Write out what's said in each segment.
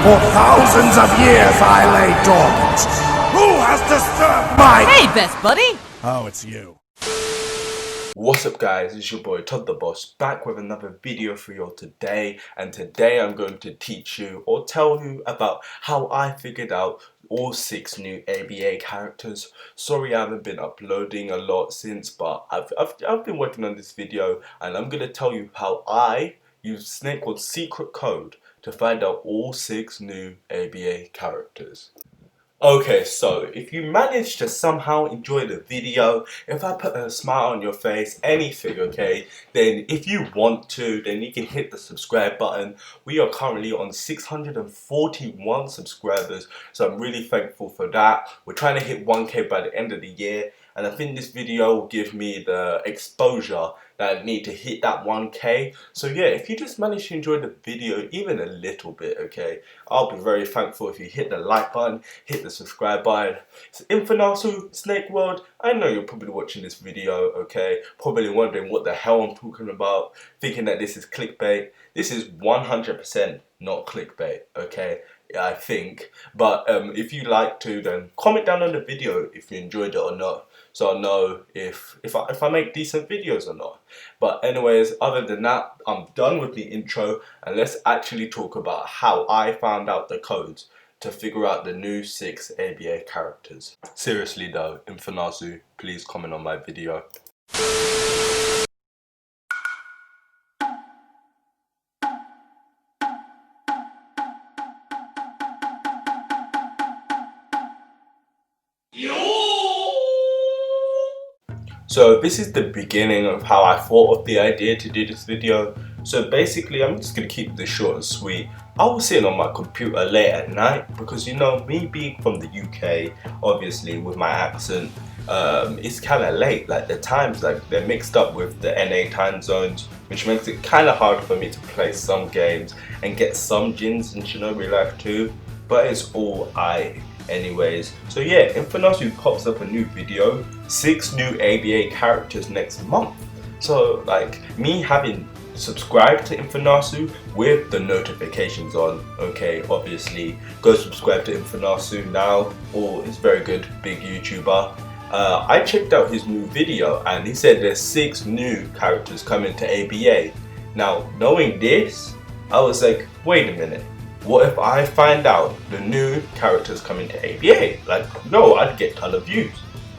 For thousands of years I lay dormant. Who has disturbed my... Hey, best buddy! Oh, it's you. What's up guys, it's your boy Todd the Boss back with another video for you all today, and today I'm going to teach you or tell you about how I figured out all 6 new ABA characters. Sorry I haven't been uploading a lot since, but I've been working on this video and I'm going to tell you how I use Snakeworld's secret code to find out all 6 new ABA characters. Okay, so if you manage to somehow enjoy the video, if I put a smile on your face, anything, okay, then if you want to, then you can hit the subscribe button. We are currently on 641 subscribers, so I'm really thankful for that. We're trying to hit 1K by the end of the year, and I think this video will give me the exposure that I need to hit that 1K. So yeah, if you just manage to enjoy the video even a little bit, okay, I'll be very thankful if you hit the like button, hit the subscribe button. It's Infinasu, Snake World. I know you're probably watching this video, okay, probably wondering what the hell I'm talking about, thinking that this is clickbait. This is 100% not clickbait, okay, I think. But if you like to, then comment down on the video if you enjoyed it or not, so I'll know if I make decent videos or not. But anyways, other than that, I'm done with the intro, and let's actually talk about how I found out the codes to figure out the new 6 ABA characters. Seriously though, Infinasu, please comment on my video. So this is the beginning of how I thought of the idea to do this video. So basically, I'm just going to keep this short and sweet. I was sitting on my computer late at night because, you know, me being from the UK, obviously with my accent, it's kind of late. Like the times, like they're mixed up with the NA time zones, which makes it kind of hard for me to play some games and get some gins in Shinobi Life too. But it's all anyways. So yeah, Infinasu pops up a new video, 6 new ABA characters next month. So like me having subscribed to Infinasu with the notifications on, okay, obviously go subscribe to Infinasu now, or he's very good, big YouTuber. I checked out his new video and he said there's 6 new characters coming to ABA. Now knowing this, I was like, wait a minute. What if I find out the new characters coming to ABA? Like, no, I'd get a ton of views.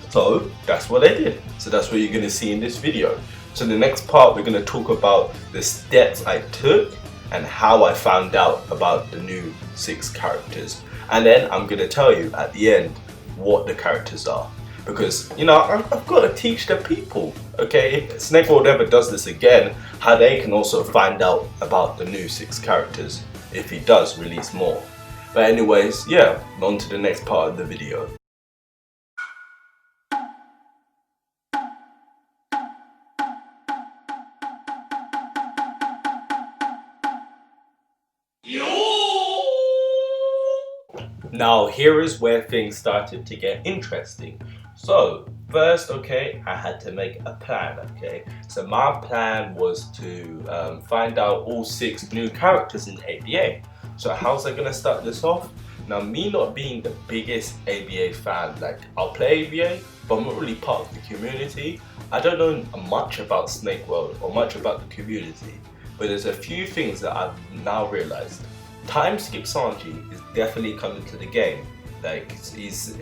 So that's what I did. So that's what you're going to see in this video. So the next part, we're going to talk about the steps I took and how I found out about the new 6 characters. And then I'm going to tell you at the end what the characters are. Because, you know, I've got to teach the people, okay? If Snake World ever does this again, how they can also find out about the new 6 characters. If he does release more. But anyways, yeah, on to the next part of the video. Now here is where things started to get interesting. So first, okay, I had to make a plan, okay. So my plan was to find out all 6 new characters in ABA. So how's I gonna start this off? Now me not being the biggest ABA fan, like I'll play ABA, but I'm not really part of the community. I don't know much about Snake World or much about the community, but there's a few things that I've now realized. Time Skip Sanji is definitely coming to the game. Like he's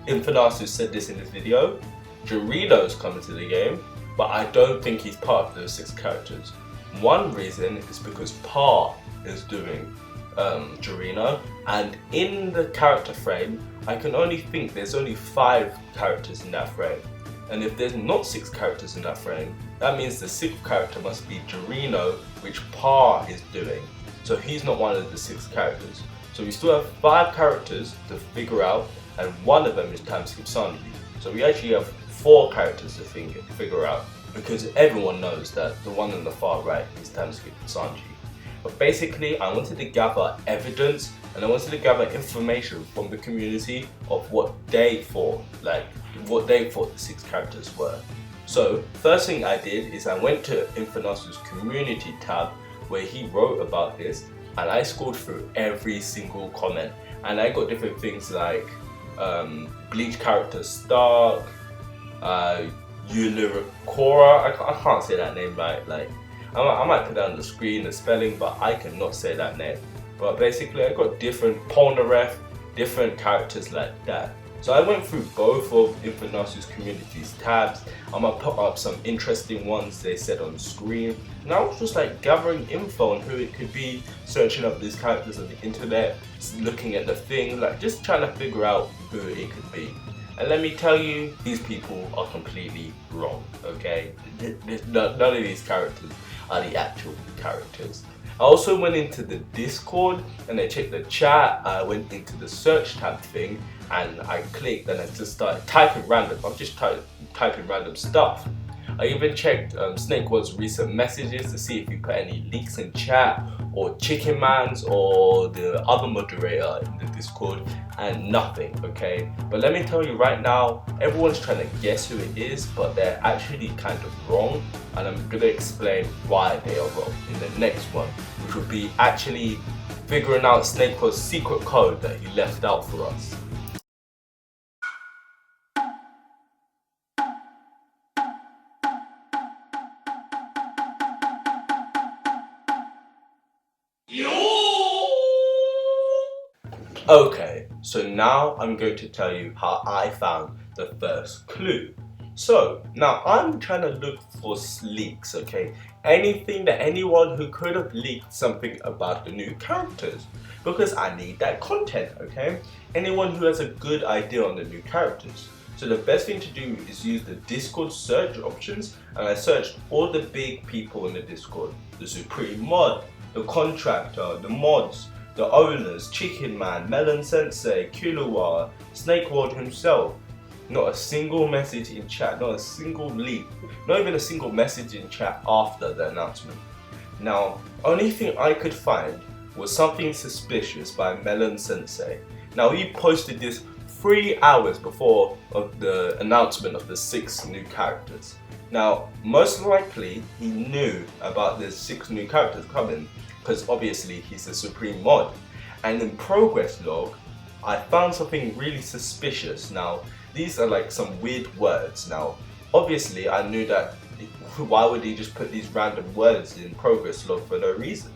Infinasu said this in this video. Giorno's coming to the game, but I don't think he's part of those 6 characters. One reason is because Pa is doing Giorno, and in the character frame, I can only think there's only 5 characters in that frame. And if there's not 6 characters in that frame, that means the 6th character must be Giorno, which Pa is doing. So he's not one of the 6 characters. So we still have 5 characters to figure out, and one of them is Time Skip Sanji. So we actually have 4 characters to figure out, because everyone knows that the one on the far right is Time Skip Sanji. But basically, I wanted to gather evidence and I wanted to gather information from the community of what they thought, the 6 characters were. So first thing I did is I went to Infinasu's community tab where he wrote about this, and I scrolled through every single comment, and I got different things like Bleach character Stark, Uliricora, I can't say that name right, like I might put that on the screen, the spelling, but I cannot say that name. But basically I got different Polnareff, different characters like that. So I went through both of Infinasu's community's tabs. I'm gonna put up some interesting ones they said on screen. And I was just like gathering info on who it could be, searching up these characters on the internet, looking at the thing, like just trying to figure out who it could be. And let me tell you, these people are completely wrong, okay? None of these characters are the actual characters. I also went into the Discord and I checked the chat. I went into the search tab thing and I clicked and I just started typing random. I'm just typing random stuff. I even checked Snakewood's recent messages to see if he put any leaks in chat or Chicken Man's or the other moderator in the Discord, and nothing, okay? But let me tell you right now, everyone's trying to guess who it is, but they're actually kind of wrong, and I'm gonna explain why they are wrong in the next one, which will be actually figuring out Snakewood's secret code that he left out for us. Okay, so now I'm going to tell you how I found the first clue. So now I'm trying to look for leaks, okay? Anything that anyone who could have leaked something about the new characters, because I need that content, okay? Anyone who has a good idea on the new characters. So the best thing to do is use the Discord search options, and I searched all the big people in the Discord. The Supreme Mod, the Contractor, the mods, the owners, Chicken Man, Melon Sensei, Killua, Snake World himself. Not a single message in chat, not a single leak, not even a single message in chat after the announcement. Now, only thing I could find was something suspicious by Melon Sensei. Now he posted this 3 hours before of the announcement of the 6 new characters. Now, most likely he knew about the 6 new characters coming, because obviously he's the Supreme Mod. And in progress log, I found something really suspicious. Now, these are like some weird words. Now, obviously I knew that, why would he just put these random words in progress log for no reason?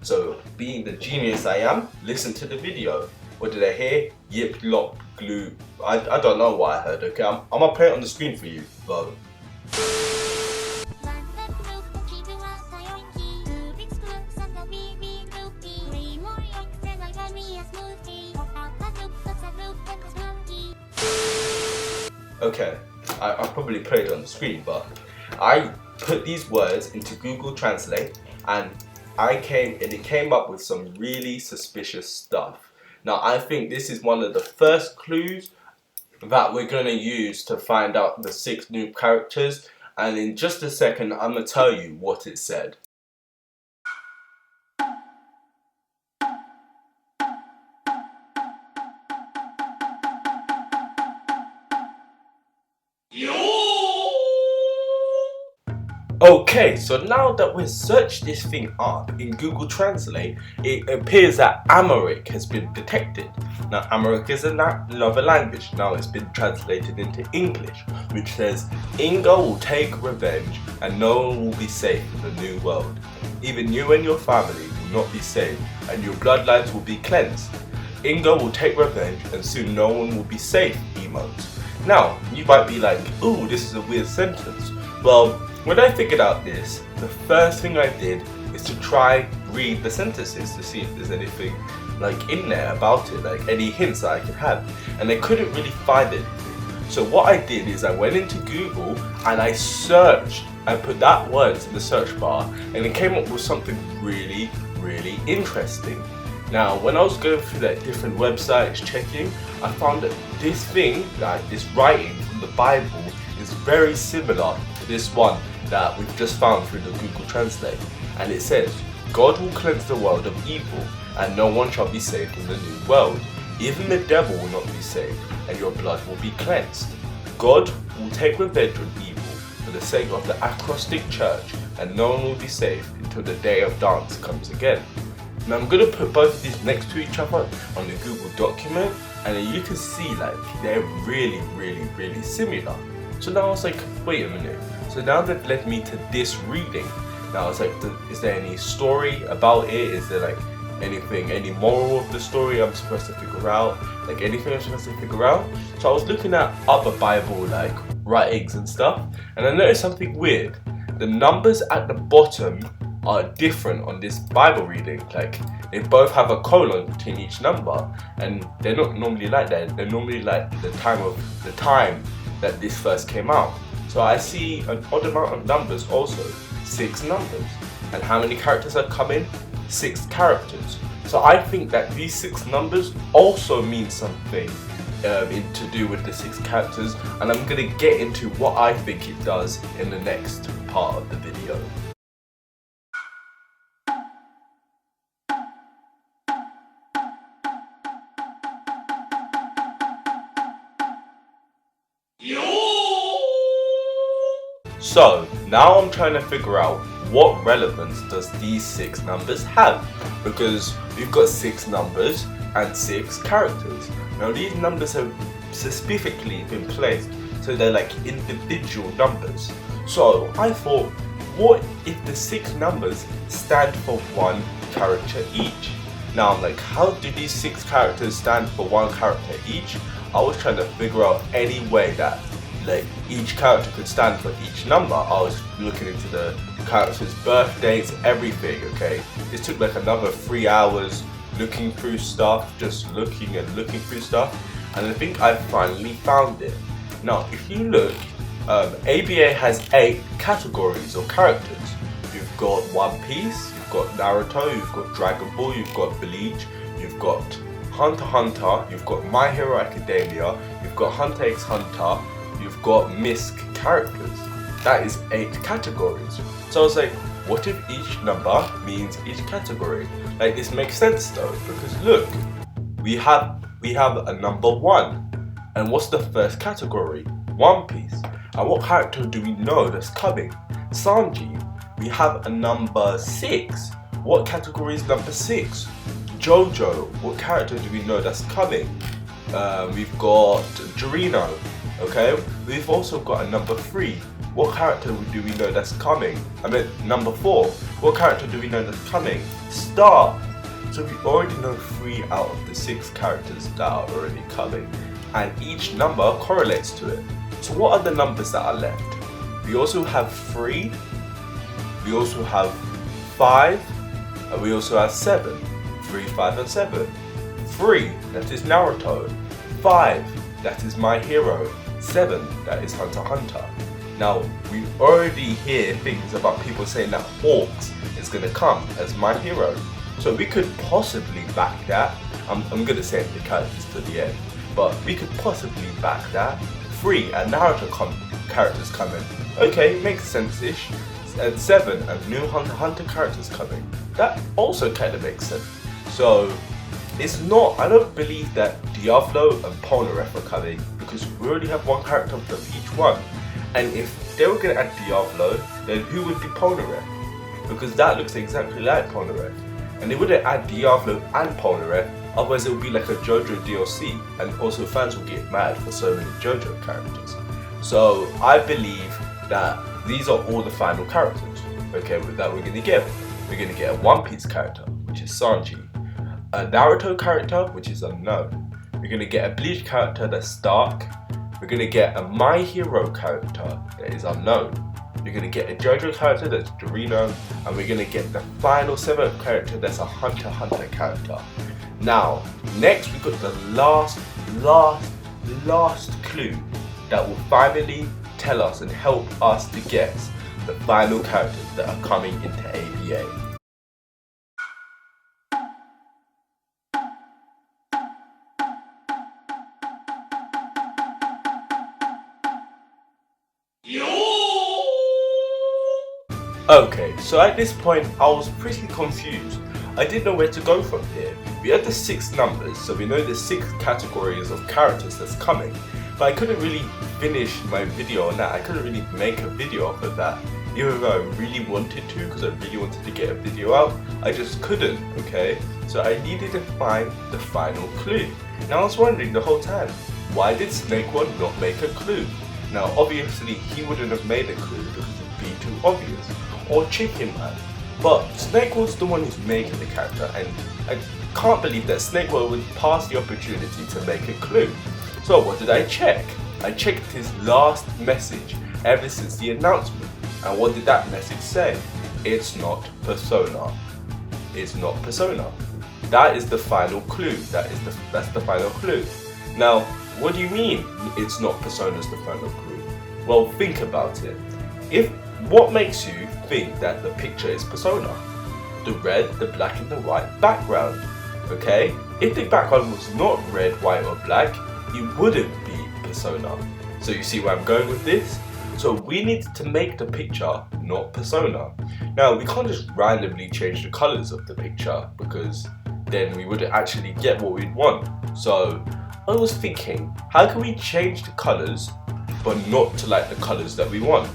So, being the genius I am, listen to the video. What did I hear? Yip, lop, glue. I don't know what I heard, okay? I'm gonna play it on the screen for you, but... Okay, I probably played it on the screen, but I put these words into Google Translate and it came up with some really suspicious stuff. Now I think this is one of the first clues that we're going to use to find out the 6 new characters, and in just a second I'm going to tell you what it said. Okay, so now that we've searched this thing up in Google Translate, it appears that Amharic has been detected. Now, Amharic is another language. Now it's been translated into English, which says, Inga will take revenge and no one will be safe in the new world. Even you and your family will not be saved and your bloodlines will be cleansed. Inga will take revenge and soon no one will be safe, emotes. Now, you might be like, ooh, this is a weird sentence. Well, when I figured out this, the first thing I did is to try read the sentences to see if there's anything like in there about it, like any hints that I could have, and I couldn't really find anything. So what I did is I went into Google and I searched, I put that word in the search bar and it came up with something really, really interesting. Now when I was going through that different websites checking, I found that this thing, like this writing from the Bible, is very similar to this one that we've just found through the Google Translate. And it says, God will cleanse the world of evil, and no one shall be saved in the new world. Even the devil will not be saved, and your blood will be cleansed. God will take revenge on evil for the sake of the acrostic church, and no one will be saved until the day of dance comes again. Now I'm gonna put both of these next to each other on the Google document, and then you can see like they're really similar. So now I was like, wait a minute. So now they've led me to this reading. Now it's like, is there any story about it? Is there like any moral of the story I'm supposed to figure out? Like anything I'm supposed to figure out? So I was looking at other Bible like writings and stuff, and I noticed something weird. The numbers at the bottom are different on this Bible reading. Like they both have a colon between each number, and they're not normally like that. They're normally like the time that this first came out. So I see an odd amount of numbers also, 6 numbers. And how many characters are coming? 6 characters. So I think that these 6 numbers also mean something to do with the 6 characters, and I'm gonna get into what I think it does in the next part of the video. So now I'm trying to figure out what relevance does these 6 numbers have, because we've got 6 numbers and 6 characters. Now these numbers have specifically been placed so they're like individual numbers. So I thought, what if the 6 numbers stand for 1 character each? Now I'm like, how do these 6 characters stand for 1 character each? I was trying to figure out any way that like each character could stand for each number. I was looking into the characters' birth dates, everything, okay? It took like another 3 hours looking through stuff, just looking through stuff, and I think I finally found it. Now if you look, ABA has 8 categories or characters. You've got One Piece, you've got Naruto, you've got Dragon Ball, you've got Bleach, you've got Hunter x Hunter, you've got My Hero Academia, you've got Hunter x Hunter, you've got MISC characters. That is 8 categories. So I was like, what if each number means each category? Like this makes sense though, because look, we have a number 1, and what's the first category? One Piece. And what character do we know that's coming? Sanji. We have a number 6. What category is number 6? JOJO. What character do we know that's coming? We've got Giorno. Okay, we've also got a number 3. What character do we know that's coming? I mean, number 4. What character do we know that's coming? Star. So we already know 3 out of the 6 characters that are already coming, and each number correlates to it. So what are the numbers that are left? We also have 3, we also have 5, and we also have 7. 3, 5, and 7. 3, that is Naruto. 5, that is My Hero. 7, that is Hunter x Hunter. Now, we already hear things about people saying that Hawks is going to come as My Hero. So we could possibly back that. I'm going to say the characters to the end, but we could possibly back that. 3, and Naruto characters coming. Okay, makes sense-ish. And 7, and new Hunter x Hunter characters coming. That also kind of makes sense. So, it's not, I don't believe that Diablo and Polnareff are coming, because we already have 1 character from each one. And if they were going to add Diablo, then who would be Polnareff? Because that looks exactly like Polnareff. And they wouldn't add Diablo and Polnareff, otherwise it would be like a JOJO DLC, and also fans will get mad for so many JOJO characters. So I believe that these are all the final characters, okay, that we're going to get. We're going to get a One Piece character, which is Sanji. A Naruto character, which is unknown. We're going to get a Bleach character that's Dark. We're going to get a My Hero character that is unknown. We're going to get a JOJO character that's Giorno, and we're going to get the final 7th character that's a Hunter x Hunter character. Now, next we've got the last clue that will finally tell us and help us to guess the final characters that are coming into ABA. Okay, so at this point I was pretty confused. I didn't know where to go from here. We had the 6 numbers, so we know the 6 categories of characters that's coming. But I couldn't really finish my video on that. I couldn't really make a video off of that. even though I really wanted to, because I really wanted to get a video out, I just couldn't, okay? So I needed to find the final clue. Now I was wondering the whole time, why did Snake One not make a clue? Now obviously he wouldn't have made a clue because it'd be too obvious. Or Chicken Man. But Snake was the one who's making the character, and I can't believe that Snake would pass the opportunity to make a clue. So what did I check? I checked his last message ever since the announcement. And what did that message say? It's not Persona. It's not Persona. That is the final clue. That's the final clue. Now, what do you mean it's not Persona's the final clue? Well, think about it. What makes you think that the picture is Persona? The red, the black and the white background. Okay? If the background was not red, white or black, it wouldn't be Persona. So you see where I'm going with this? So we need to make the picture not Persona. Now we can't just randomly change the colours of the picture because then we wouldn't actually get what we'd want. So I was thinking, how can we change the colours but not to like the colours that we want?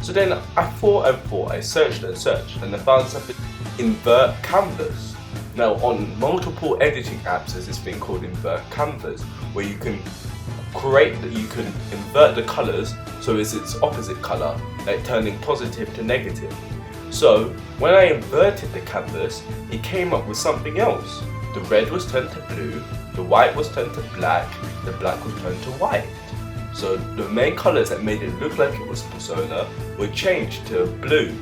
So then I thought, I searched and I found something, invert canvas. Now on multiple editing apps there's this thing called invert canvas where you can invert the colours so it's its opposite colour, like turning positive to negative. So when I inverted the canvas, it came up with something else. The red was turned to blue, the white was turned to black, the black was turned to white. So the main colours that made it look like it was Persona were changed to blue.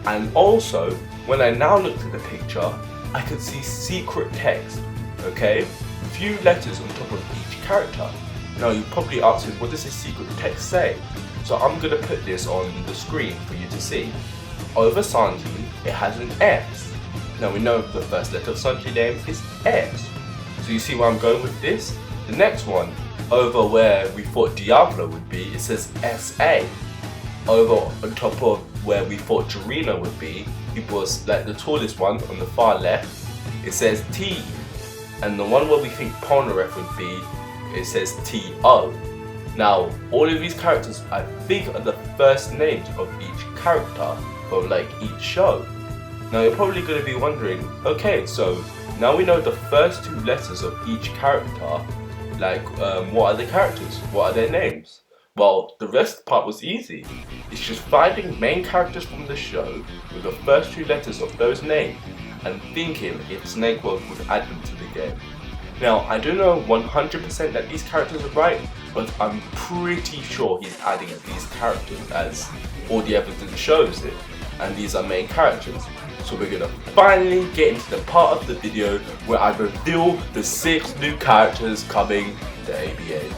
And also, when I now looked at the picture, I could see secret text, okay? Few letters on top of each character. Now you're probably asking, what does this secret text say? So I'm going to put this on the screen for you to see. Over Sanji, it has an S. Now we know the first letter of Sanji's name is S. So you see where I'm going with this? The next one, over where we thought Diablo would be, it says SA. Over on top of where we thought Jiraya would be, it was like the tallest one on the far left, it says T. And the one where we think Polnareff would be, it says TO. Now, all of these characters I think are the first names of each character from like each show. Now you're probably going to be wondering, okay, so now we know the first two letters of each character, like what are the characters? What are their names? Well, the rest part was easy. It's just finding main characters from the show with the first two letters of those names and thinking if Snake World would add them to the game. Now, I don't know 100% that these characters are right, but I'm pretty sure he's adding these characters as all the evidence shows it, and these are main characters. So we're gonna finally get into the part of the video where I reveal the 6 new characters coming to ABA.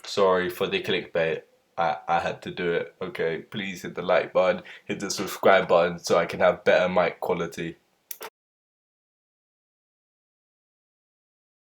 Sorry for the clickbait. I had to do it. Okay, please hit the like button, hit the subscribe button so I can have better mic quality.